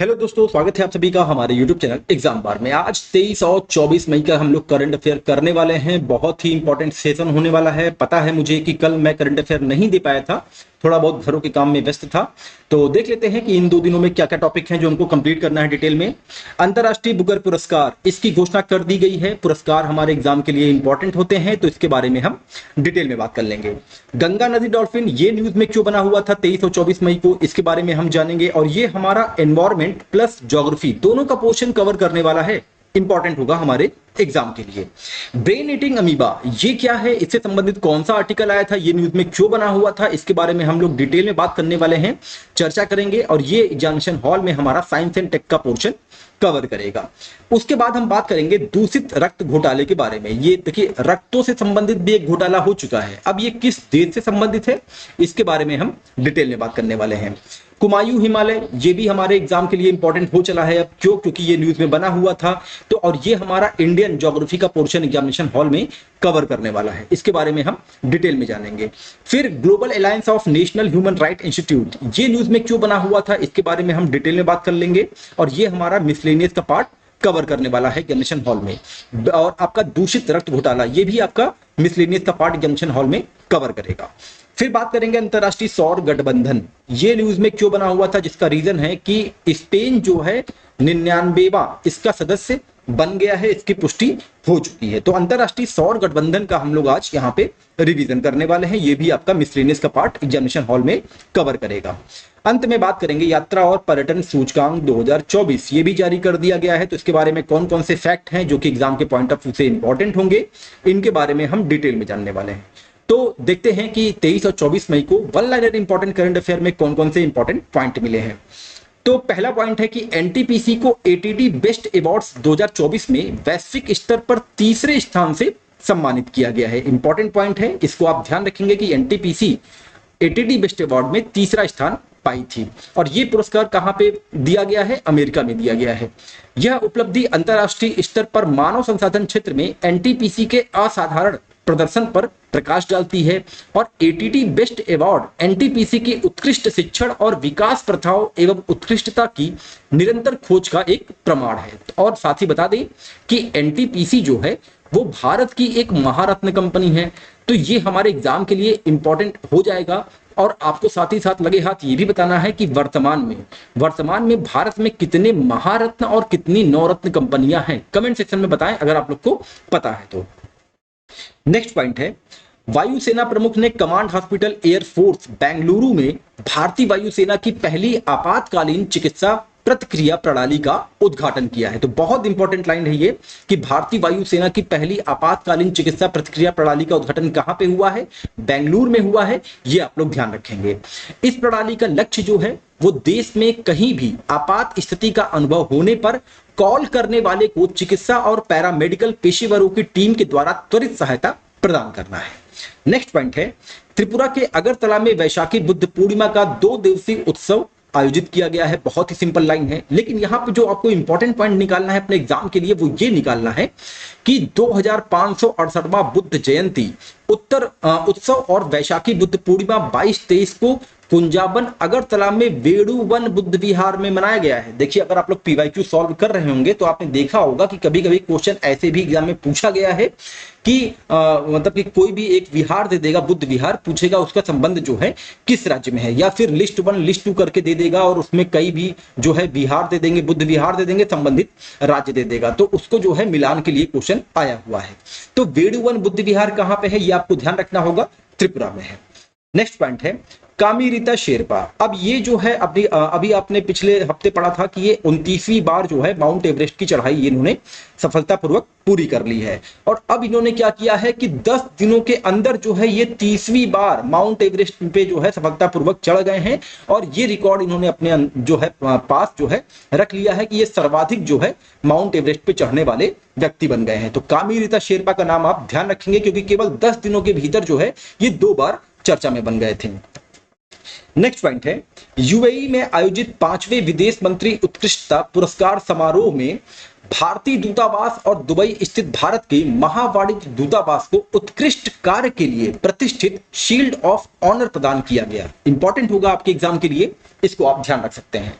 Hello दोस्तों, स्वागत है आप सभी का हमारे YouTube चैनल एग्जाम बार में। आज 23 और 24 मई का हम लोग करंट अफेयर करने वाले हैं। बहुत ही इंपॉर्टेंट सेशन होने वाला है। पता है मुझे कि कल मैं करंट अफेयर नहीं दे पाया था, थोड़ा बहुत घरों के काम में व्यस्त था। तो देख लेते हैं कि इन 2 दिनों में क्या क्या टॉपिक हैं जो हमको कंप्लीट करना है डिटेल में। अंतर्राष्ट्रीय बुकर पुरस्कार, इसकी घोषणा कर दी गई है। पुरस्कार हमारे एग्जाम के लिए इंपॉर्टेंट होते हैं, तो इसके बारे में हम डिटेल में बात कर लेंगे। गंगा नदी डॉल्फिन, ये न्यूज में क्यों बना हुआ था 23 और 24 मई को, इसके बारे में हम जानेंगे। और ये हमारा एनवायरमेंट प्लस ज्योग्राफी दोनों का पोर्शन कवर करने वाला है, इंपॉर्टेंट होगा हमारे एग्जाम के लिए। ब्रेन ईटिंग अमीबा, ये क्या है, इससे संबंधित कौन सा आर्टिकल आया था, ये न्यूज में क्यों बना हुआ था, इसके बारे में हम लोग डिटेल में बात करने वाले हैं, चर्चा करेंगे। और ये एग्जामिनेशन हॉल में हमारा साइंस एंड टेक का पोर्शन कवर करेगा। उसके बाद हम बात करेंगे दूषित रक्त घोटाले के बारे में। ये देखिए, रक्तों से संबंधित भी एक घोटाला हो चुका है, अब ये किस देश से संबंधित है, इसके बारे में हम डिटेल में बात करने वाले हैं। कुमायूं हिमालय, ये भी हमारे एग्जाम के लिए इंपॉर्टेंट हो चला है अब, क्यों, क्योंकि ये न्यूज में बना हुआ था। तो और ये हमारा इंडियन ज्योग्राफी का पोर्शन एग्जामिनेशन हॉल में कवर करने वाला है, इसके बारे में हम डिटेल में जानेंगे। फिर global alliance of national human right institute, ये न्यूज में क्यों बना हुआ था, इसके बारे में हम डिटेल में बात कर लेंगे। और ये हमारा मिसलेनियस का पार्ट कवर करने वाला है एग्जामिनेशन हॉल में। और आपका दूषित रक्त घोटाला, ये भी आपका मिसलेनियस का पार्ट एग्जामिनेशन हॉल में कवर करेगा। फिर बात करेंगे अंतरराष्ट्रीय सौर गठबंधन, ये न्यूज में क्यों बना हुआ था, जिसका रीजन है कि स्पेन जो है 99वां इसका सदस्य बन गया है, इसकी पुष्टि हो चुकी है। तो अंतरराष्ट्रीय सौर गठबंधन का हम लोग आज यहाँ पे रिवीजन करने वाले हैं, ये भी आपका मिसलेनियस का पार्ट एग्जामिनेशन हॉल में कवर करेगा। अंत में बात करेंगे यात्रा और पर्यटन सूचकांक 2024, ये भी जारी कर दिया गया है। तो इसके बारे में कौन कौन से फैक्ट हैं जो कि एग्जाम के पॉइंट ऑफ व्यू से इंपॉर्टेंट होंगे, इनके बारे में हम डिटेल में जानने वाले हैं। तो देखते हैं कि 23 और 24 मई को one liner important current affair में कौन कौन से इंपॉर्टेंट पॉइंट मिले हैं। तो पहला पॉइंट है कि एनटीपीसी को एटीडी बेस्ट अवार्ड्स 2024 में वैश्विक स्तर पर तीसरे स्थान से सम्मानित किया गया है। इंपॉर्टेंट पॉइंट है, इसको आप ध्यान रखेंगे कि एनटीपीसी एटीडी बेस्ट अवार्ड में तीसरा स्थान पाई थी। और ये पुरस्कार कहां पे दिया गया है, अमेरिका में दिया गया है। यह उपलब्धि अंतरराष्ट्रीय स्तर पर मानव संसाधन क्षेत्र में एनटीपीसी के असाधारण प्रदर्शन पर प्रकाश डालती है। और एटीडी बेस्ट अवार्ड एनटीपीसी की उत्कृष्ट शिक्षण और विकास प्रथाओं एवं उत्कृष्टता की निरंतर खोज का एक प्रमाण है। और साथ ही बता दें कि एनटीपीसी जो है वो भारत की एक महारत्न कंपनी है। तो ये हमारे एग्जाम के लिए इंपॉर्टेंट हो जाएगा। और आपको साथ ही साथ लगे हाथ ये भी बताना है कि वर्तमान में भारत में कितने महारत्न और कितनी नवरत्न कंपनियां हैं, कमेंट सेक्शन में बताएं अगर आप लोग को पता है तो। नेक्स्ट पॉइंट है, वायुसेना प्रमुख ने कमांड हॉस्पिटल एयरफोर्स बेंगलुरु में भारतीय वायुसेना की पहली आपातकालीन चिकित्सा प्रतिक्रिया प्रणाली का उद्घाटन किया है। तो बहुत इंपॉर्टेंट लाइन है ये कि भारतीय वायुसेना की पहली आपातकालीन चिकित्सा प्रतिक्रिया प्रणाली का उद्घाटन कहां पे हुआ है, बेंगलुरु में हुआ है, ये आप लोग ध्यान रखेंगे। इस प्रणाली का लक्ष्य जो है वो देश में कहीं भी आपात स्थिति का अनुभव होने पर कॉल करने वाले को चिकित्सा और पैरामेडिकल पेशेवरों की टीम के द्वारा त्वरित सहायता प्रदान करना है। नेक्स्ट पॉइंट है, त्रिपुरा के अगरतला में वैशाखी बुद्ध पूर्णिमा का 2 दिवसीय उत्सव आयोजित किया गया है। बहुत ही सिंपल लाइन है, लेकिन यहां पे जो आपको इंपॉर्टेंट पॉइंट निकालना है अपने एग्जाम के लिए वो ये निकालना है कि 2568वां बुद्ध जयंती उत्सव और वैशाखी बुद्ध पूर्णिमा 22-23 को कुंजाबन अगरतला में वेणुवन बुद्ध विहार में मनाया गया है। देखिए, अगर आप लोग पीवाईक्यू सॉल्व कर रहे होंगे तो आपने देखा होगा कि कभी कभी क्वेश्चन ऐसे भी एग्जाम में पूछा गया है कि मतलब कि कोई भी एक विहार दे देगा, बुद्ध विहार, पूछेगा उसका संबंध जो है किस राज्य में है, या फिर लिस्ट 1 लिस्ट 2 करके दे देगा और उसमें कई भी जो है विहार दे देंगे, बुद्ध विहार दे देंगे, संबंधित राज्य दे देगा, तो उसको जो है मिलान के लिए क्वेश्चन आया हुआ है। तो वेणुवन बुद्ध विहार कहां पे है, ये आपको ध्यान रखना होगा, त्रिपुरा में है। नेक्स्ट पॉइंट है कामिरीता शेरपा। अब ये जो है अभी आपने पिछले हफ्ते पढ़ा था कि ये 29वीं बार जो है माउंट एवरेस्ट की चढ़ाई इन्होंने सफलतापूर्वक पूरी कर ली है। और अब इन्होंने क्या किया है कि 10 दिनों के अंदर जो है ये 30वीं बार माउंट एवरेस्ट पे जो है सफलतापूर्वक चढ़ गए हैं। और ये रिकॉर्ड इन्होंने अपने जो है पास जो है रख लिया है कि ये सर्वाधिक जो है माउंट एवरेस्ट पे चढ़ने वाले व्यक्ति बन गए हैं। तो कामिरीता शेरपा का नाम आप ध्यान रखेंगे, क्योंकि केवल 10 दिनों के भीतर जो है ये 2 बार चर्चा में बन गए थे। नेक्स्ट पॉइंट है, यूएई में आयोजित 5वें विदेश मंत्री उत्कृष्टता पुरस्कार समारोह में भारतीय दूतावास और दुबई स्थित भारत के महावाणिज्य दूतावास को उत्कृष्ट कार्य के लिए प्रतिष्ठित शील्ड ऑफ ऑनर प्रदान किया गया। इंपॉर्टेंट होगा आपके एग्जाम के लिए, इसको आप ध्यान रख सकते हैं।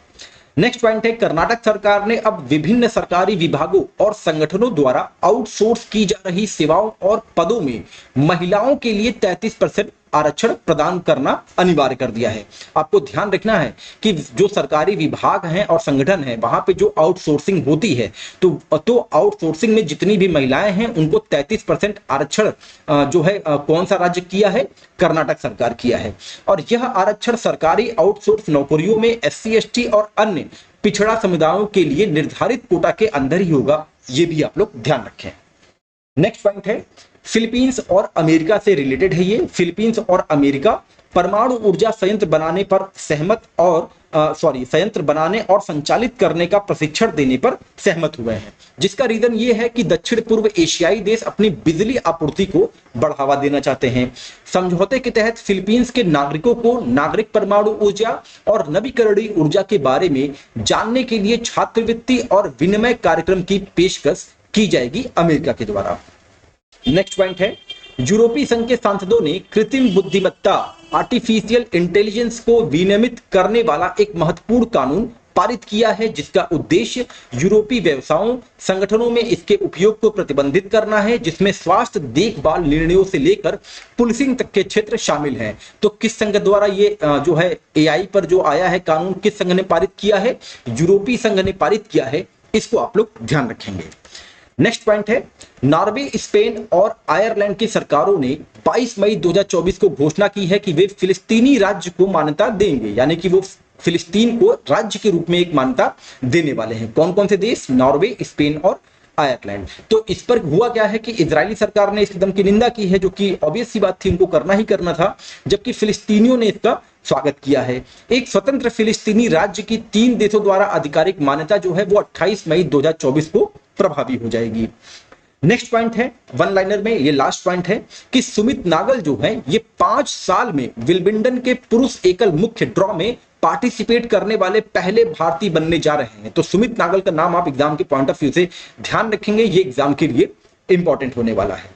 नेक्स्ट पॉइंट है, कर्नाटक सरकार ने अब विभिन्न सरकारी विभागों और संगठनों द्वारा आउटसोर्स की जा रही सेवाओं और पदों में महिलाओं के लिए 33% आरक्षण प्रदान करना अनिवार्य कर दिया है। आपको ध्यान रखना है कि जो सरकारी विभाग हैं और संगठन हैं, वहां पे जो आउटसोर्सिंग होती है तो आउटसोर्सिंग में जितनी भी महिलाएं हैं उनको 33% आरक्षण जो है कौन सा राज्य किया है? कर्नाटक सरकार किया है। और यह आरक्षण सरकारी आउटसोर्स नौकरियों में SC ST और अन्य पिछड़ा समुदायों के लिए निर्धारित कोटा के अंदर ही होगा, ये भी आप लोग ध्यान रखें। नेक्स्ट पॉइंट है, फिलीपींस और अमेरिका से रिलेटेड है ये। फिलीपींस और अमेरिका परमाणु ऊर्जा संयंत्र बनाने पर सहमत और संयंत्र बनाने और संचालित करने का प्रशिक्षण देने पर सहमत हुए हैं, जिसका रीजन ये है कि दक्षिण पूर्व एशियाई देश अपनी बिजली आपूर्ति को बढ़ावा देना चाहते हैं। समझौते के तहत फिलीपींस के नागरिकों को नागरिक परमाणु ऊर्जा और नवीकरणीय ऊर्जा के बारे में जानने के लिए छात्रवृत्ति और विनिमय कार्यक्रम की पेशकश की जाएगी अमेरिका के द्वारा। नेक्स्ट पॉइंट है, यूरोपीय संघ के सांसदों ने कृत्रिम बुद्धिमत्ता आर्टिफिशियल इंटेलिजेंस को विनियमित करने वाला एक महत्वपूर्ण कानून पारित किया है, जिसका उद्देश्य यूरोपीय व्यवसायों संगठनों में इसके उपयोग को प्रतिबंधित करना है, जिसमें स्वास्थ्य देखभाल निर्णयों से लेकर पुलिसिंग तक के क्षेत्र शामिल हैं। तो किस संघ द्वारा ये जो है AI पर जो आया है कानून, किस संघ ने पारित किया है? यूरोपीय संघ ने पारित किया है, इसको आप लोग ध्यान रखेंगे। नेक्स्ट पॉइंट है, नॉर्वे, स्पेन और आयरलैंड की सरकारों ने 22 मई 2024 को घोषणा की है कि वे फिलिस्तीनी राज्य को मान्यता देंगे, यानी कि वो फिलिस्तीन को राज्य के रूप में एक मान्यता देने वाले हैं। कौन कौन से देश? नॉर्वे, स्पेन और आयरलैंड। तो इस पर हुआ क्या है कि इजरायली सरकार ने इस कदम की निंदा की है, जो कि ऑब्वियस सी बात थी, उनको करना ही करना था, जबकि फिलिस्तीनियों ने इसका स्वागत किया है। एक स्वतंत्र फिलिस्तीनी राज्य की 3 देशों द्वारा आधिकारिक मान्यता जो है वो 28 मई 2024 को प्रभावी हो जाएगी। नेक्स्ट पॉइंट है, वन लाइनर में ये लास्ट पॉइंट है कि सुमित नागल जो है ये 5 साल में विल्बिंडन के पुरुष एकल मुख्य ड्रॉ में पार्टिसिपेट करने वाले पहले भारतीय बनने जा रहे हैं। तो सुमित नागल का नाम आप एग्जाम के पॉइंट ऑफ व्यू से ध्यान रखेंगे, ये एग्जाम के लिए इंपॉर्टेंट होने वाला है।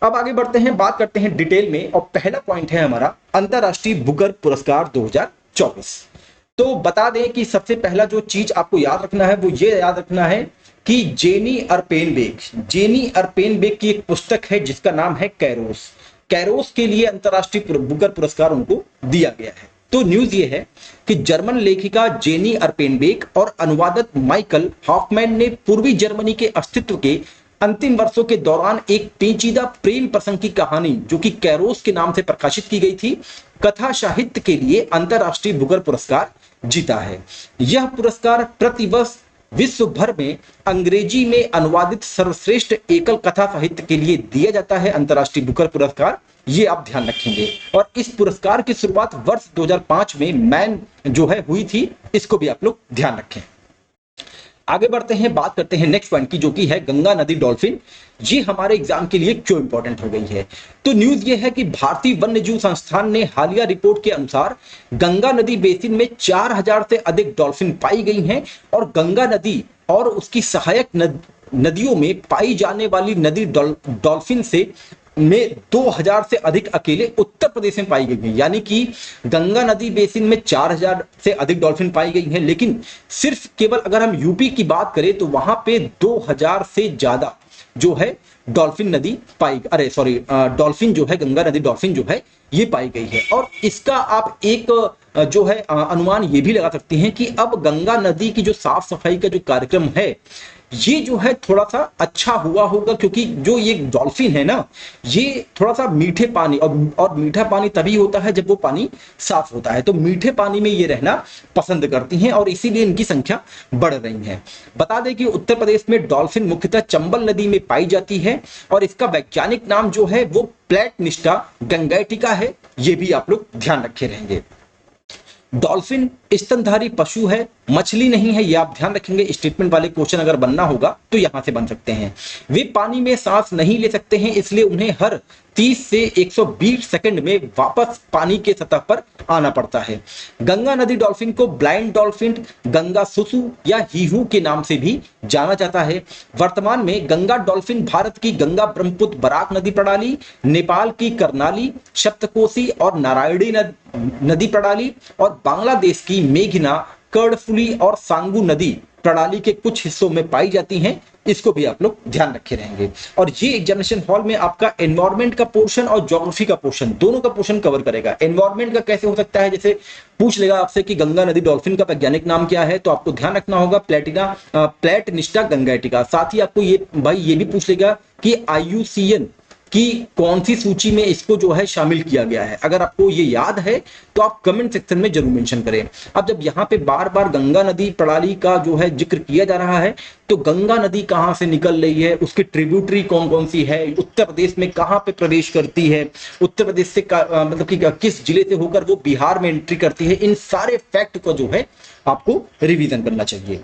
अब आगे बढ़ते हैं, बात करते हैं डिटेल में, और पहला पॉइंट है हमारा अंतरराष्ट्रीय बुकर पुरस्कार 2024। तो बता दें कि सबसे पहला जो चीज आपको याद रखना है वो ये याद रखना है कि जेनी अर्पेनबेक की एक पुस्तक है जिसका नाम है कैरोस के लिए अंतरराष्ट्रीय बुकर पुरस्कार उनको दिया गया है। तो न्यूज ये है कि जर्मन लेखिका जेनी अर्पेनबेक और अनुवादक माइकल हॉफमैन ने पूर्वी जर्मनी के अस्तित्व के अंतिम वर्षों के दौरान एक पेचीदा प्रेम प्रसंग की कहानी, जो कि कैरोस के नाम से प्रकाशित की गई थी, कथा साहित्य के लिए अंतरराष्ट्रीय बुकर पुरस्कार जीता है। यह पुरस्कार प्रतिवर्ष विश्व भर में अंग्रेजी में अनुवादित सर्वश्रेष्ठ एकल कथा साहित्य के लिए दिया जाता है अंतरराष्ट्रीय बुकर पुरस्कार, ये आप ध्यान रखेंगे। और इस पुरस्कार की शुरुआत वर्ष 2005 में मैन जो है हुई थी, इसको भी आप लोग ध्यान रखें। आगे बढ़ते हैं, बात करते हैं नेक्स्ट पॉइंट की, जो कि है गंगा नदी डॉल्फिन। ये हमारे एग्जाम के लिए क्यों इंपॉर्टेंट हो गई है? तो न्यूज ये है कि भारतीय वन्यजीव संस्थान ने हालिया रिपोर्ट के अनुसार गंगा नदी बेसिन में 4000 से अधिक डॉल्फिन पाई गई हैं, और गंगा नदी और उसकी सहायक नदियों में पाई जाने वाली नदी डॉल्फिन से में 2000 से अधिक अकेले उत्तर प्रदेश में पाई गई है। यानी कि गंगा नदी बेसिन में 4000 से अधिक डॉल्फिन पाई गई है, लेकिन सिर्फ केवल अगर हम यूपी की बात करें तो वहां पे 2000 से ज्यादा जो है डॉल्फिन जो है गंगा नदी डॉल्फिन जो है ये पाई गई है। और इसका आप एक जो है अनुमान ये भी लगा सकते हैं कि अब गंगा नदी की जो साफ सफाई का जो कार्यक्रम है ये जो है थोड़ा सा अच्छा हुआ होगा, क्योंकि जो ये डॉल्फिन है ना, ये थोड़ा सा मीठे पानी, और मीठा पानी तभी होता है जब वो पानी साफ होता है, तो मीठे पानी में ये रहना पसंद करती हैं और इसीलिए इनकी संख्या बढ़ रही है। बता दें कि उत्तर प्रदेश में डॉल्फिन मुख्यतः चंबल नदी में पाई जाती है, और इसका वैज्ञानिक नाम जो है वो प्लेटनिस्टा गंगैटिका है, ये भी आप लोग ध्यान रखे रहेंगे। डॉल्फिन स्तनधारी पशु है, मछली नहीं है, ये आप ध्यान रखेंगे। स्टेटमेंट वाले क्वेश्चन अगर बनना होगा तो यहां से बन सकते हैं। वे पानी में सांस नहीं ले सकते हैं, इसलिए उन्हें हर 30 से 120 सेकंड में वापस पानी के सतह पर आना पड़ता है। गंगा नदी डॉल्फिन को ब्लाइंड डॉल्फिन, गंगा सुसु या हीहू के नाम से भी जाना जाता है। वर्तमान में गंगा डॉल्फिन भारत की गंगा ब्रह्मपुत्र बराक नदी प्रणाली, नेपाल की कर्नाली, सप्तकोशी और नारायणी नदी प्रणाली और बांग्लादेश की मेघना कर्णफुली और सांगू नदी प्रणाली के कुछ हिस्सों में पाई जाती हैं, इसको भी आप लोग ध्यान रखे रहेंगे। और ये एग्जामिनेशन हॉल में आपका एनवायरमेंट का पोर्शन और ज्योग्राफी का पोर्शन, दोनों का पोर्शन कवर करेगा। एनवायरमेंट का कैसे हो सकता है, जैसे पूछ लेगा आपसे कि गंगा नदी डॉल्फिन का वैज्ञानिक नाम क्या है, तो आपको ध्यान रखना होगा प्लेटनिस्टा गंगेटिका। साथ ही आपको ये भाई ये भी पूछ लेगा कि IUCN कि कौन सी सूची में इसको जो है शामिल किया गया है। अगर आपको ये याद है तो आप कमेंट सेक्शन में जरूर मेंशन करें। अब जब यहाँ पे बार बार गंगा नदी प्रणाली का जो है जिक्र किया जा रहा है, तो गंगा नदी कहाँ से निकल रही है, उसकी ट्रिब्यूटरी कौन कौन सी है, उत्तर प्रदेश में कहाँ पे प्रवेश करती है, उत्तर प्रदेश से मतलब कि किस जिले से होकर वो बिहार में एंट्री करती है, इन सारे फैक्ट को जो है आपको रिवीजन करना चाहिए।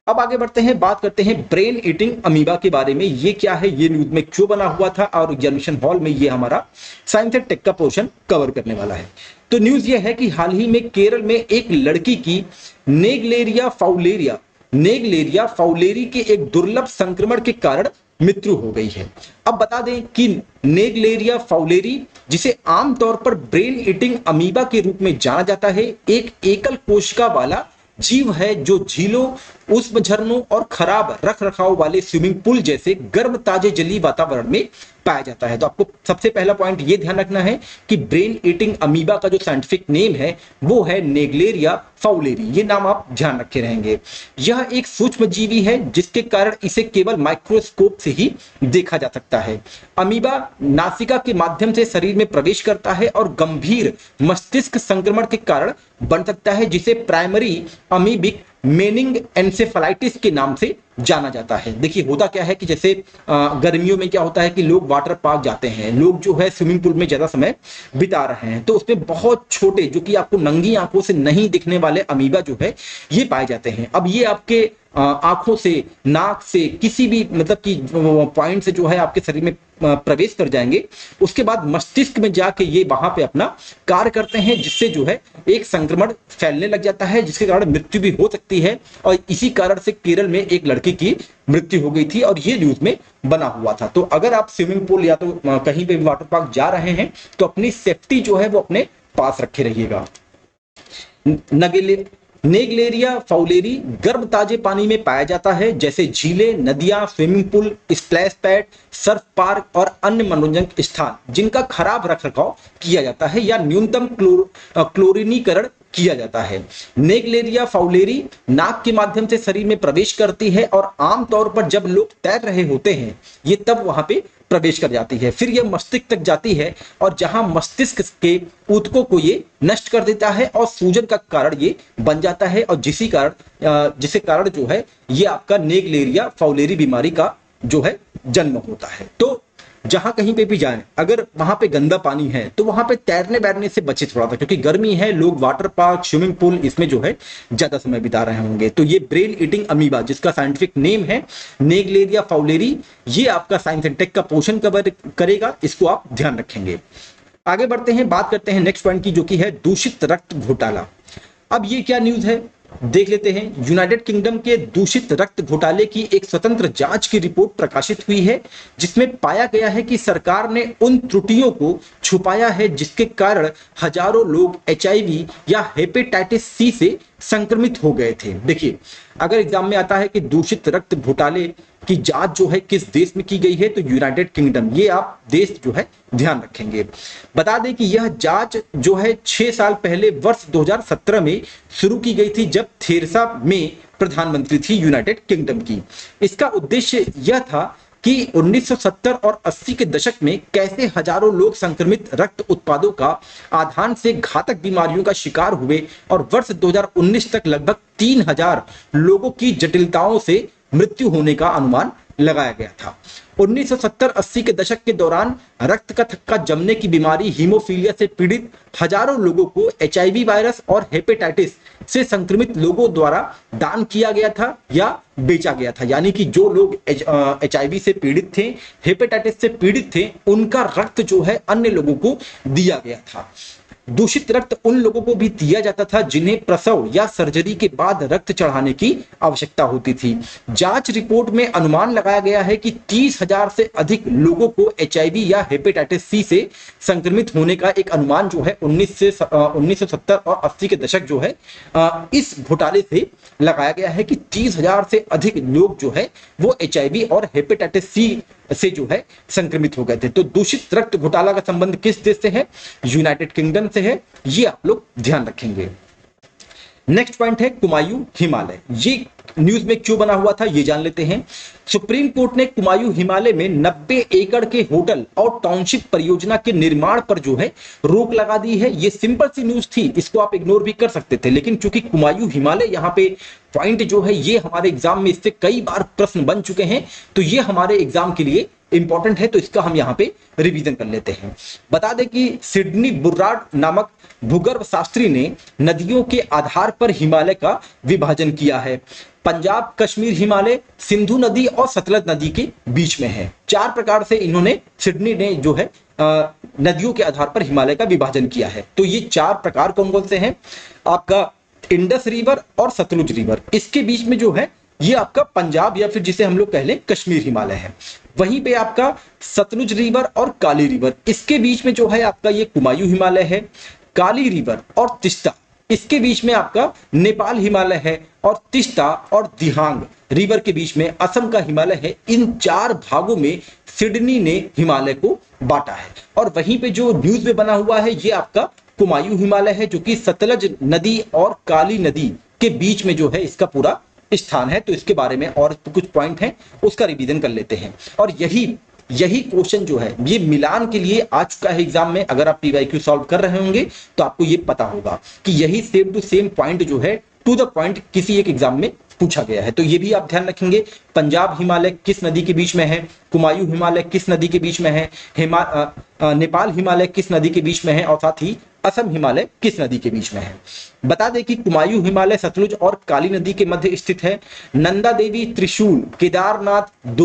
अब आगे बढ़ते हैं, बात करते हैं ब्रेन ईटिंग अमीबा के बारे में। ये क्या है, ये न्यूज में क्यों बना हुआ था, और एग्जामिनेशन हॉल में ये हमारा साइंस एंड टेक का पोर्शन कवर करने वाला है। तो न्यूज ये है कि हाल ही में केरल में एक लड़की की नेग्लेरिया फाउलेरी के एक दुर्लभ संक्रमण के कारण मृत्यु हो गई है। अब बता दें कि नेग्लेरिया फाउलेरी, जिसे आमतौर पर ब्रेन ईटिंग अमीबा के रूप में जाना जाता है, एक एकल कोशिका वाला जीव है जो झीलों, उष्ण झरनों और खराब रख रखाव वाले स्विमिंग पूल जैसे गर्म ताजे जलीय वातावरण में पाया जाता है। तो आपको सबसे पहला पॉइंट ये ध्यान रखना है कि ब्रेन ईटिंग अमीबा का जो साइंटिफिक नेम है वो है नेग्लेरिया फाउलेरी। ये नाम आप ध्यान रखे रहेंगे। यह एक सूक्ष्म जीवी है जिसके कारण इसे केवल माइक्रोस्कोप से ही देखा जा सकता है। अमीबा नासिका के माध्यम से शरीर में प्रवेश करता है और गंभीर मस्तिष्क संक्रमण के कारण बन सकता है, जिसे प्राइमरी अमीबिक मेनिंग एन्सेफेलाइटिस के नाम से जाना जाता है। देखिए होता क्या है कि जैसे गर्मियों में क्या होता है कि लोग वाटर पार्क जाते हैं, लोग जो है स्विमिंग पूल में ज्यादा समय बिता रहे हैं, तो उसमें बहुत छोटे, जो कि आपको नंगी आंखों से नहीं दिखने वाले अमीबा जो है ये पाए जाते हैं। अब ये आपके आंखों से, नाक से, किसी भी मतलब कि पॉइंट से जो है आपके शरीर में प्रवेश कर जाएंगे। उसके बाद मस्तिष्क में जाके ये वहां पे अपना कार्य करते हैं, जिससे जो है एक संक्रमण फैलने लग जाता है, जिसके कारण मृत्यु भी हो सकती है। और इसी कारण से केरल में एक लड़की की मृत्यु हो गई थी और ये न्यूज में बना हुआ था। तो अगर आप स्विमिंग पूल या तो कहीं पे वाटर पार्क जा रहे हैं तो अपनी सेफ्टी जो है वो अपने पास रखे रहिएगा। नेग्लेरिया फाउलेरी गर्म ताजे पानी में पाया जाता है, जैसे झीलें, नदियां, swimming pool, splash pad, Surf park और अन्य मनोरंजन स्थान जिनका खराब रखरखाव किया जाता है या न्यूनतम क्लोरीनीकरण किया जाता है। नेग्लेरिया फाउलेरी नाक के माध्यम से शरीर में प्रवेश करती है और आमतौर पर जब लोग तैर रहे होते हैं ये तब वहां पे प्रवेश कर जाती है। फिर यह मस्तिष्क तक जाती है और जहां मस्तिष्क के ऊतकों को ये नष्ट कर देता है और सूजन का कारण ये बन जाता है, और जिसके कारण जो है ये आपका नेग्लेरिया फाउलेरी बीमारी का जो है जन्म होता है। तो जहां कहीं पे भी जाएं, अगर वहां पे गंदा पानी है तो वहां पे तैरने बैठने से बचे थोड़ा सा, क्योंकि गर्मी है, लोग वाटर पार्क, स्विमिंग पूल इसमें जो है ज्यादा समय बिता रहे होंगे। तो ये ब्रेन ईटिंग अमीबा, जिसका साइंटिफिक नेम है नेग्लेरिया फाउलेरी, ये आपका साइंस एंड टेक का पोर्शन कवर करेगा, इसको आप ध्यान रखेंगे। आगे बढ़ते हैं, बात करते हैं नेक्स्ट पॉइंट की, जो कि है दूषित रक्त घोटाला। अब ये क्या न्यूज है देख लेते हैं। यूनाइटेड किंगडम के दूषित रक्त घोटाले की एक स्वतंत्र जांच की रिपोर्ट प्रकाशित हुई है, जिसमें पाया गया है कि सरकार ने उन त्रुटियों को छुपाया है जिसके कारण हजारों लोग HIV या हेपेटाइटिस C से संक्रमित हो गए थे। देखिए अगर एग्जाम में आता है कि दूषित रक्त घोटाले की जांच जो है किस देश में की गई है, तो यूनाइटेड किंगडम, ये आप देश जो है ध्यान रखेंगे। बता दें कि यह जांच जो है 6 साल पहले वर्ष 2017 में शुरू की गई थी, जब थेरेसा मे प्रधानमंत्री थी यूनाइटेड किंगडम की। इसका उद्देश्य यह था कि 1970 और 80 के दशक में कैसे हजारों लोग संक्रमित रक्त उत्पादों का आधान से घातक बीमारियों का शिकार हुए, और वर्ष 2019 तक लगभग 3000 लोगों की जटिलताओं से मृत्यु होने का अनुमान लगाया गया था। 1970-80 के दशक के दौरान रक्त का थक्का जमने की बीमारी हीमोफीलिया से पीड़ित हजारों लोगों को HIV वायरस और हेपेटाइटिस से संक्रमित लोगों द्वारा दान किया गया था या बेचा गया था। यानी कि जो लोग HIV से पीड़ित थे, हेपेटाइटिस से पीड़ित थे, उनका रक्त जो है अन्य लोगों को दिया गया था। दूषित रक्त उन लोगों को भी दिया जाता था जिन्हें प्रसव या सर्जरी के बाद रक्त चढ़ाने की आवश्यकता होती थी। जांच रिपोर्ट में अनुमान लगाया गया है कि 30,000 से अधिक लोगों को एचआईवी या हेपेटाइटिस सी से संक्रमित होने का एक अनुमान जो है 1970 और 80 के दशक जो है इस घोटाले से लगाया गया है कि 30,000 से अधिक लोग जो है वो एचआईवी और हेपेटाइटिस सी से जो है संक्रमित हो गए थे। तो दूषित रक्त घोटाला का संबंध किस देश से है? यूनाइटेड किंगडम से है, ये आप लोग ध्यान रखेंगे। नेक्स्ट पॉइंट है कुमायूं हिमालय। ये न्यूज में क्यों बना हुआ था ये जान लेते हैं। सुप्रीम कोर्ट ने कुमायूं हिमालय में 90 एकड़ के होटल और टाउनशिप परियोजना के निर्माण पर जो है रोक लगा दी है। ये सिंपल सी न्यूज थी, इसको आप इग्नोर भी कर सकते थे, लेकिन चूंकि कुमायूं हिमालय यहाँ पे पॉइंट जो है ये हमारे एग्जाम में इससे कई बार प्रश्न बन चुके हैं, तो ये हमारे एग्जाम के लिए इंपॉर्टेंट है, तो इसका हम यहाँ पे रिवीजन कर लेते हैं। बता दें कि सिडनी बुर्राड नामक भूगर्भ शास्त्री ने नदियों के आधार पर हिमालय का विभाजन किया है। पंजाब कश्मीर हिमालय सिंधु नदी और सतलज नदी के बीच में है। 4 प्रकार से इन्होंने सिडनी ने जो है नदियों के आधार पर हिमालय का विभाजन किया है। तो ये 4 प्रकार कौन कौन से हैं? आपका इंडस रिवर और सतलुज रिवर, इसके बीच में जो है ये आपका पंजाब या फिर जिसे हम लोग कह लें कश्मीर हिमालय है। वहीं पे आपका सतलुज रिवर और काली रिवर, इसके बीच में जो है आपका ये कुमायूं हिमालय है। काली रिवर और तिस्ता, इसके बीच में आपका नेपाल हिमालय है, और तिस्ता और दिहांग रिवर के बीच में असम का हिमालय है। इन 4 भागों में सिडनी ने हिमालय को बांटा है। और वहीं पे जो न्यूज में बना हुआ है ये आपका कुमायूं हिमालय है, जो कि सतलज नदी और काली नदी के बीच में जो है इसका पूरा स्थान है। तो इसके बारे में और कुछ पॉइंट हैं, उसका रिवीजन कर लेते हैं। और यही क्वेश्चन जो है ये मिलान के लिए आ चुका है एग्जाम में। अगर आप पीवाईक्यू सॉल्व कर रहे होंगे तो आपको ये पता होगा कि यही सेम टू सेम पॉइंट जो है टू द पॉइंट किसी एक एग्जाम में पूछा गया है। तो ये भी आप ध्यान रखेंगे। पंजाब हिमालय किस नदी के बीच में है, कुमायूं हिमालय किस नदी के बीच में है, नेपाल हिमालय किस नदी के बीच में है, और साथ ही असम हिमालय किस नदी के बीच में है। बता दें कि कुमायूं हिमालय सतलुज और काली नदी के मध्य स्थित है। नंदा देवी, त्रिशूल, केदारनाथ,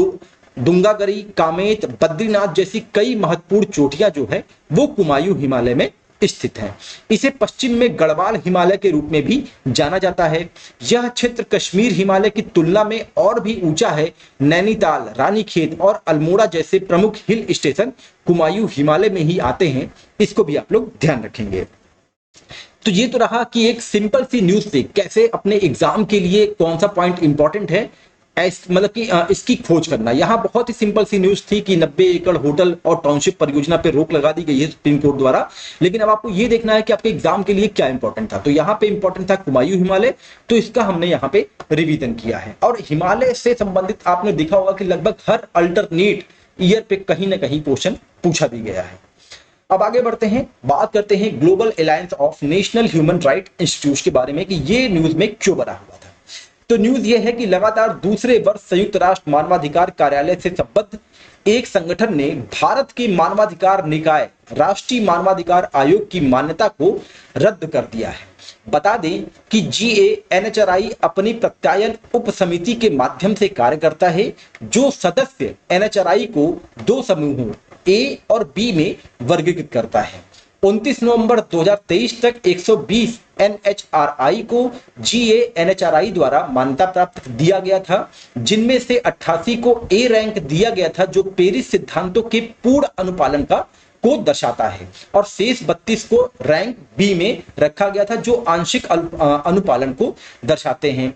दुंगागरी, कामेत, बद्रीनाथ जैसी कई महत्वपूर्ण चोटियां जो है वो कुमायूं हिमालय में स्थित है। इसे पश्चिम में गढ़वाल हिमालय के रूप में भी जाना जाता है। यह क्षेत्र कश्मीर हिमालय की तुलना में और भी ऊंचा है। नैनीताल, रानीखेत और अल्मोड़ा जैसे प्रमुख हिल स्टेशन कुमायूं हिमालय में ही आते हैं। इसको भी आप लोग ध्यान रखेंगे। तो ये तो रहा कि एक सिंपल सी न्यूज से कैसे अपने एग्जाम के लिए कौन सा पॉइंट इंपॉर्टेंट है, मतलब कि इसकी खोज करना। यहाँ बहुत ही सिंपल सी न्यूज थी कि 90 एकड़ होटल और टाउनशिप परियोजना पे रोक लगा दी गई है सुप्रीम कोर्ट द्वारा। लेकिन अब आपको ये देखना है कि आपके एग्जाम के लिए क्या इंपॉर्टेंट था। तो यहाँ पे इंपॉर्टेंट था कुमायूं हिमालय, तो इसका हमने यहाँ पे रिवीजन किया है। और हिमालय से संबंधित आपने देखा होगा कि लगभग हर अल्टरनेट ईयर पे कहीं ना कहीं क्वेश्चन पूछा भी गया है। अब आगे बढ़ते हैं, बात करते हैं global alliance of national human right institute के बारे में कि ये न्यूज में क्यों बना हुआ था। तो न्यूज ये है कि लगातार दूसरे वर्ष संयुक्त राष्ट्र मानवाधिकार कार्यालय से संबद्ध एक संगठन ने भारत के मानवाधिकार निकाय राष्ट्रीय मानवाधिकार आयोग की मान्यता को रद्द कर दिया है। बता दें कि GANHRI अपनी प्रत्यायन उप समिति के माध्यम से कार्य करता है, जो सदस्य NHRI को 2 समूहों A और B में वर्गीकृत करता है। 29 नवंबर 2023 तक 120 NHRI को GANHRI द्वारा मान्यता प्राप्त दिया गया था, जिनमें से 88 को A रैंक दिया गया था, जो पेरिस सिद्धांतों के पूर्ण अनुपालन को दर्शाता है, और शेष 32 को रैंक बी में रखा गया था, जो आंशिक अनुपालन को दर्शाते हैं।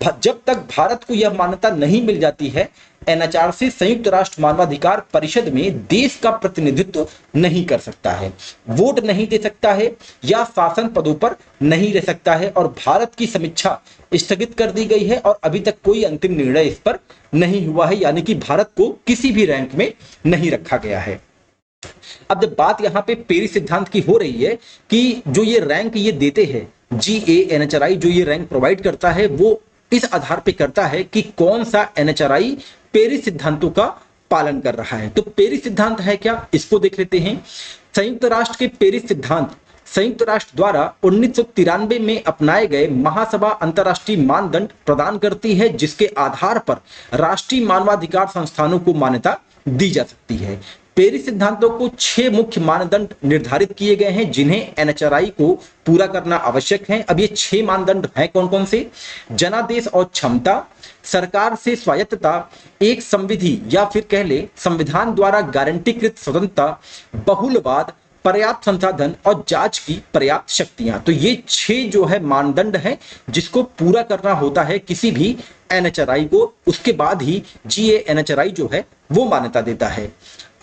जब तक भारत को यह मान्यता नहीं मिल जाती है, NHRC संयुक्त राष्ट्र मानवाधिकार परिषद में देश का प्रतिनिधित्व नहीं कर सकता है, वोट नहीं दे सकता है या शासन पदों पर नहीं रह सकता है, और भारत की समीक्षा स्थगित कर दी गई है और अभी तक कोई अंतिम निर्णय इस पर नहीं हुआ है, यानी कि भारत को किसी भी रैंक में नहीं रखा गया है। अब जब बात यहाँ पे पेरिस सिद्धांत की हो रही है कि जो ये रैंक ये देते हैं GANHRI, जो ये रैंक प्रोवाइड करता है, वो इस आधार पे करता है कि कौन सा NHRI पेरिस सिद्धांतों का पालन कर रहा है। तो पेरिस सिद्धांत है क्या, इसको देख लेते हैं। संयुक्त राष्ट्र के पेरिस सिद्धांत संयुक्त राष्ट्र द्वारा 1993 में अपनाए गए महासभा अंतर्राष्ट्रीय मानदंड प्रदान करती है, जिसके आधार पर राष्ट्रीय मानवाधिकार संस्थानों को मान्यता दी जा सकती है। पेरिस सिद्धांतों को 6 मुख्य मानदंड निर्धारित किए गए हैं जिन्हें एनएचआरआई को पूरा करना आवश्यक है। अब ये 6 मानदंड हैं कौन कौन से? जनादेश और क्षमता, सरकार से स्वायत्तता, एक संविधि या फिर कह ले संविधान द्वारा गारंटीकृत स्वतंत्रता, बहुलवाद, पर्याप्त संसाधन और जांच की पर्याप्त शक्तियां। तो ये 6 जो है मानदंड हैं जिसको पूरा करना होता है किसी भी एनएचआरआई को, उसके बाद ही जीए एनएचआरआई जो है वो मान्यता देता है।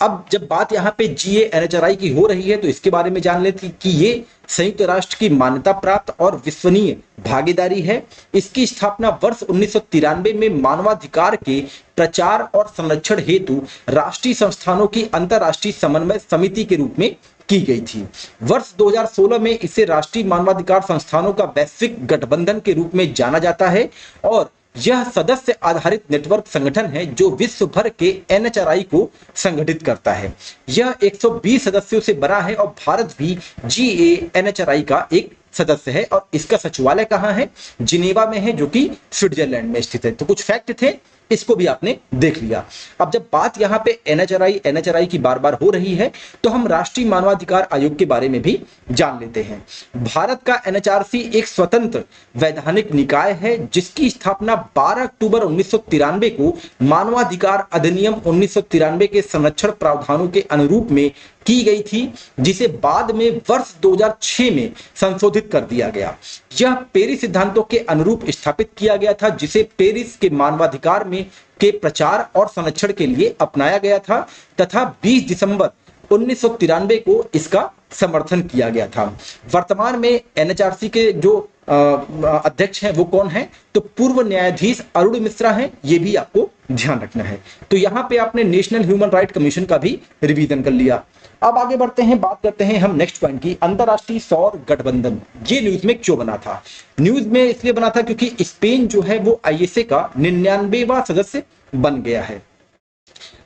अब जब बात यहाँ पे जीए एनएचआरआई की हो रही है तो इसके बारे में जान लेते कि ये संयुक्त राष्ट्र की मान्यता प्राप्त और विश्वसनीय भागीदारी है। इसकी स्थापना वर्ष 1993 में मानवाधिकार के प्रचार और संरक्षण हेतु राष्ट्रीय संस्थानों की अंतर्राष्ट्रीय समन्वय समिति के रूप में की गई थी। वर्ष 2016 में इसे राष्ट्रीय मानवाधिकार संस्थानों का वैश्विक गठबंधन के रूप में जाना जाता है और यह सदस्य आधारित नेटवर्क संगठन है जो विश्व भर के एनएचआरआई को संगठित करता है। यह 120 सदस्यों से बना है और भारत भी जीए एनएचआरआई का एक सदस्य है और इसका सचिवालय कहाँ है? जिनेवा में है, जो कि स्विट्जरलैंड में स्थित है। तो कुछ फैक्ट थे, इसको भी आपने देख लिया। अब जब बात यहाँ पे एनएचआरआई की बार बार हो रही है तो हम राष्ट्रीय मानवाधिकार आयोग के बारे में भी जान लेते हैं। भारत का एनएचआरसी एक स्वतंत्र वैधानिक निकाय है जिसकी स्थापना 12 अक्टूबर 1993 को मानवाधिकार अधिनियम 1993 के संरक्षण प्रावधानों के अनुरूप में की गई थी, जिसे बाद में वर्ष 2006 में संशोधित कर दिया गया। यह पेरिस सिद्धांतों के अनुरूप स्थापित किया गया था जिसे पेरिस के मानवाधिकार में के प्रचार और संरक्षण के लिए अपनाया गया था तथा 20 दिसंबर 1993 को इसका समर्थन किया गया था। वर्तमान में एनएचआरसी के जो अध्यक्ष हैं वो कौन है? तो पूर्व न्यायाधीश अरुण मिश्रा हैं, ये भी आपको ध्यान रखना है। तो यहाँ पे आपने नेशनल ह्यूमन राइट कमीशन का भी रिवीजन कर लिया। अब आगे बढ़ते हैं, बात करते हैं हम नेक्स्ट पॉइंट की, अंतरराष्ट्रीय सौर गठबंधन। ये न्यूज में क्यों बना था? न्यूज में इसलिए बना था क्योंकि स्पेन जो है वो आईएसए का 99वां सदस्य बन गया है।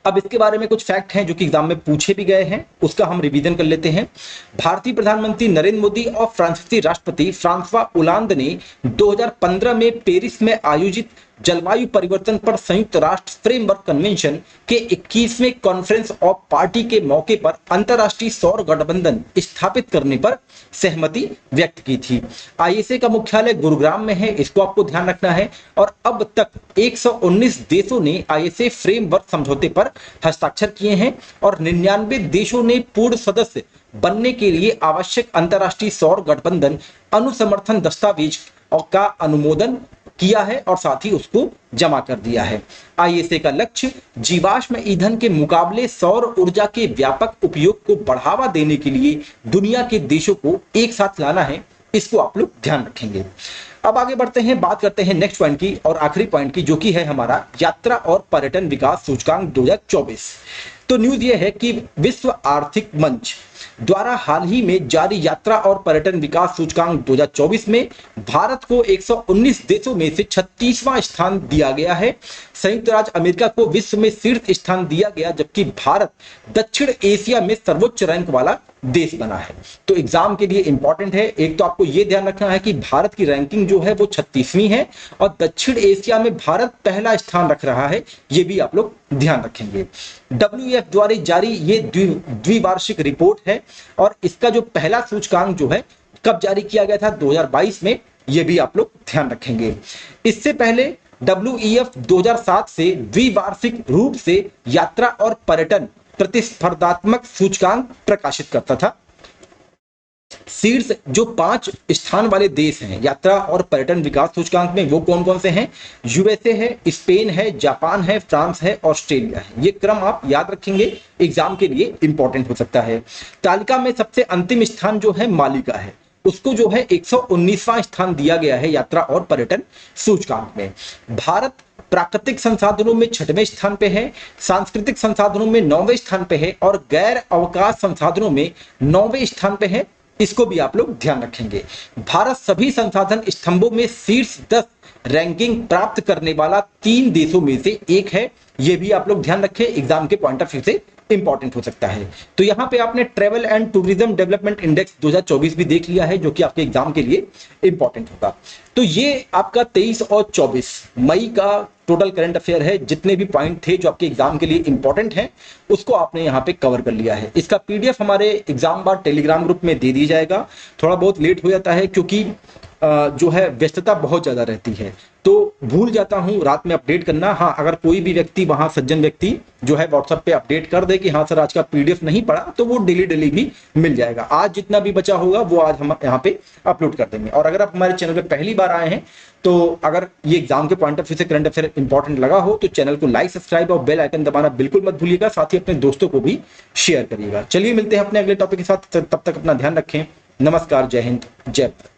अब इसके बारे में कुछ फैक्ट हैं जो कि एग्जाम में पूछे भी गए हैं, उसका हम रिवीजन कर लेते हैं। भारतीय प्रधानमंत्री नरेंद्र मोदी और फ्रांसीसी राष्ट्रपति फ्रांसवा ओलांद ने 2015 में पेरिस में आयोजित जलवायु परिवर्तन पर संयुक्त राष्ट्र फ्रेमवर्क कन्वेंशन के 21वें कॉन्फ्रेंस ऑफ पार्टी के मौके पर अंतरराष्ट्रीय सौर गठबंधन स्थापित करने पर सहमति व्यक्त की थी। आईएसए का मुख्यालय गुरुग्राम में है, इसको आपको ध्यान रखना है। और अब तक 119 देशों ने आईएसए फ्रेमवर्क समझौते पर हस्ताक्षर किए हैं और 99 देशों ने पूर्ण सदस्य बनने के लिए आवश्यक अंतरराष्ट्रीय सौर गठबंधन अनुसमर्थन दस्तावेज का अनुमोदन किया है और साथ ही उसको जमा कर दिया है। आईएसए का लक्ष्य जीवाश्म ईंधन के मुकाबले सौर ऊर्जा के व्यापक उपयोग को बढ़ावा देने के लिए दुनिया के देशों को एक साथ लाना है, इसको आप लोग ध्यान रखेंगे। अब आगे बढ़ते हैं, बात करते हैं नेक्स्ट पॉइंट की और आखिरी पॉइंट की, जो कि है हमारा यात्रा और पर्यटन विकास सूचकांक 2024। तो न्यूज ये है कि विश्व आर्थिक मंच द्वारा हाल ही में जारी यात्रा और पर्यटन विकास सूचकांक 2024 में भारत को 119 देशों में से 36वां स्थान दिया गया है। संयुक्त राज्य अमेरिका को विश्व में शीर्ष स्थान दिया गया, जबकि भारत दक्षिण एशिया में सर्वोच्च रैंक वाला देश बना है। तो एग्जाम के लिए इंपॉर्टेंट है, एक तो आपको यह ध्यान रखना है कि भारत की रैंकिंग जो है वो 36वीं है और दक्षिण एशिया में भारत पहला स्थान रख रहा है, ये भी आप लोग ध्यान रखेंगे। WEF द्वारा जारी ये द्विवार्षिक रिपोर्ट है और इसका जो पहला सूचकांक जो है कब जारी किया गया था? 2022 में, ये भी आप लोग ध्यान रखेंगे। इससे पहले WEF 2007 से द्विवार्षिक रूप से यात्रा और पर्यटन प्रतिस्पर्धात्मक सूचकांक प्रकाशित करता था। शीर्ष जो 5 स्थान वाले देश हैं यात्रा और पर्यटन विकास सूचकांक में, वो कौन कौन से हैं? यूएसए है, स्पेन है, जापान है, फ्रांस है, ऑस्ट्रेलिया है। ये क्रम आप याद रखेंगे, एग्जाम के लिए इंपॉर्टेंट हो सकता है। तालिका में सबसे अंतिम स्थान जो है माली का है, उसको जो है 119वां स्थान दिया गया है यात्रा और पर्यटन सूचकांक में। भारत प्राकृतिक संसाधनों में 6वें स्थान पे है, सांस्कृतिक संसाधनों में 9वें स्थान पे है और गैर अवकाश संसाधनों में 9वें स्थान पे है, इसको भी आप लोग ध्यान रखेंगे। भारत सभी संसाधन स्तंभों में शीर्ष 10 रैंकिंग प्राप्त करने वाला 3 देशों में से एक है, ये भी आप लोग ध्यान रखें, एग्जाम के पॉइंट ऑफ व्यू से इंपॉर्टेंट हो सकता है। तो यहाँ पे आपने travel and tourism development index 2024 भी देख लिया है, जो कि आपके एग्जाम के लिए इंपॉर्टेंट होगा। तो ये आपका 23 और 24 मई का टोटल करंट अफेयर है। जितने भी पॉइंट थे जो आपके एग्जाम के लिए इंपॉर्टेंट हैं, उसको आपने यहाँ पे कवर कर लिया है। इसका पीडीएफ हमारे एग्जाम बार टेलीग्राम ग्रुप में दे दिया जाएगा। थोड़ा बहुत लेट हो जाता है क्योंकि जो है व्यस्तता बहुत ज्यादा रहती है, तो भूल जाता हूं रात में अपडेट करना। हाँ, अगर कोई भी व्यक्ति वहां सज्जन व्यक्ति जो है व्हाट्सएप पे अपडेट कर दे कि हाँ सर आज का पीडीएफ नहीं पड़ा, तो वो डेली डेली भी मिल जाएगा। आज जितना भी बचा होगा वो आज हम यहाँ पे अपलोड कर देंगे। और अगर आप हमारे चैनल पे पहली बार आए हैं, तो अगर ये एग्जाम के पॉइंट ऑफ व्यू से करंट अफेयर इंपॉर्टेंट लगा हो तो चैनल को लाइक, सब्सक्राइब और बेल आइकन दबाना बिल्कुल मत भूलिएगा। साथ ही अपने दोस्तों को भी शेयर करिएगा। चलिए मिलते हैं अपने अगले टॉपिक के साथ, तब तक अपना ध्यान रखें। नमस्कार, जय हिंद, जय भारत।